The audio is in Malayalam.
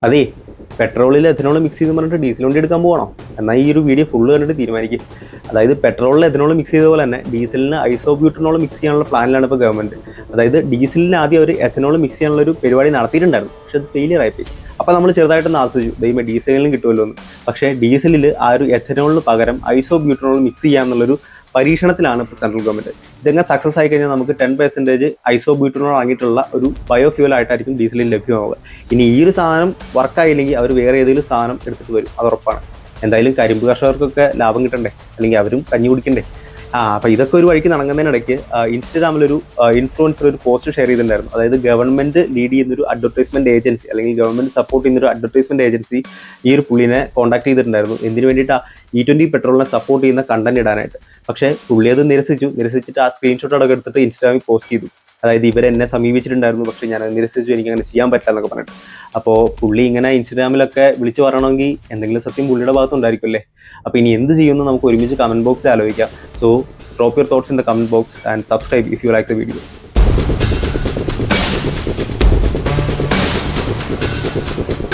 അതെ, പെട്രോളിൽ എഥനോൾ മിക്സ് ചെയ്ത് പറഞ്ഞിട്ട് ഡീസൽ വണ്ടി എടുക്കാൻ പോകണോ? എന്നാൽ ഈ ഒരു വീഡിയോ ഫുള്ള് കണ്ടിട്ട് തീരുമാനിക്കും. അതായത് പെട്രോളിൽ എഥനോൾ മിക്സ് ചെയ്ത പോലെ തന്നെ ഡീസലിന് ഐസോബ്യൂട്ടനോൾ മിക്സ് ചെയ്യാനുള്ള പ്ലാനിലാണ് ഇപ്പോൾ ഗവൺമെൻറ്. അതായത് ഡീസലിന് ആദ്യം അവർ എഥനോൾ മിക്സ് ചെയ്യാനുള്ള ഒരു പരിപാടി നടത്തിയിട്ടുണ്ടായിരുന്നു, പക്ഷെ അത് ഫെയിലിയർ ആയിപ്പോയി. അപ്പോൾ നമ്മൾ ചെറുതായിട്ടൊന്ന് ആസ്വദിച്ചു, ദൈവം ഡീസലിനും കിട്ടുമല്ലോ എന്ന്. പക്ഷേ ഡീസലിൽ ആ ഒരു എഥനോളിന് പകരം ഐസോബ്യൂട്ടനോൾ മിക്സ് ചെയ്യാന്നുള്ളൊരു പരീക്ഷണത്തിലാണ് ഇപ്പോൾ സെൻട്രൽ ഗവൺമെൻറ്. ഇതെങ്ങനെ സക്സസ് ആയി കഴിഞ്ഞാൽ നമുക്ക് 10% ഐസോബ്യൂട്ടനോൾ അടങ്ങിയിട്ടുള്ള ഒരു ബയോഫ്യൂൽ ആയിട്ടായിരിക്കും ഡീസലിൽ ലഭ്യമാവുക. ഇനി ഈ ഒരു സാധനം വർക്കായില്ലെങ്കിൽ അവർ വേറെ ഏതെങ്കിലും സാധനം എടുത്തിട്ട് വരും, അത് ഉറപ്പാണ്. എന്തായാലും കരിമ്പ് കർഷകർക്കൊക്കെ ലാഭം കിട്ടണ്ടേ, അല്ലെങ്കിൽ അവരും കഞ്ഞി കുടിക്കണ്ടേ. അപ്പോൾ ഇതൊക്കെ ഒരു വഴിക്ക് നടക്കുന്നതിനിടയ്ക്ക് ഇൻസ്റ്റഗ്രാമിലൊരു ഇൻഫ്ലുവൻസർ ഒരു പോസ്റ്റ് ഷെയർ ചെയ്തിട്ടുണ്ടായിരുന്നു. അതായത് ഗവൺമെൻറ് ലീഡ് ചെയ്യുന്നൊരു അഡ്വർടൈസ്മെൻറ്റ് ഏജൻസി, അല്ലെങ്കിൽ ഗവൺമെൻറ് സപ്പോർട്ട് ചെയ്യുന്നൊരു അഡ്വർടൈസ്മെൻറ്റ് ഏജൻസി ഈ ഒരു പുള്ളിനെ കോൺടാക്ട് ചെയ്തിട്ടുണ്ടായിരുന്നു. എന്തിനു വേണ്ടിയിട്ടാണ്? E20 പെട്രോളിനെ സപ്പോർട്ട് ചെയ്യുന്ന കണ്ടന്റ് ഇടാനായിട്ട്. പക്ഷേ പുള്ളി അത് നിരസിച്ചിട്ട് ആ സ്ക്രീൻഷോട്ട് അടക്കം എടുത്തിട്ട് ഇൻസ്റ്റാഗ്രാമിൽ പോസ്റ്റ് ചെയ്തു. അതായത് ഇവരെന്നെ സമീപിച്ചിട്ടുണ്ടായിരുന്നു, പക്ഷേ ഞാൻ നിരസിച്ചു, എനിക്ക് അങ്ങനെ ചെയ്യാൻ പറ്റില്ല എന്നൊക്കെ പറഞ്ഞിട്ട്. അപ്പോൾ പുള്ളി ഇങ്ങനെ ഇൻസ്റ്റാഗ്രാമിലൊക്കെ വിളിച്ചു പറയണമെങ്കിൽ എന്തെങ്കിലും സത്യം പുള്ളിയുടെ ഭാഗത്തുണ്ടായിരിക്കും അല്ലേ. അപ്പോൾ ഇനി എന്ത് ചെയ്യുമെന്ന് നമുക്ക് ഒരുമിച്ച് കമൻറ്റ് ബോക്സിൽ ആലോചിക്കാം. So drop your thoughts in the comment box and subscribe if you like the video.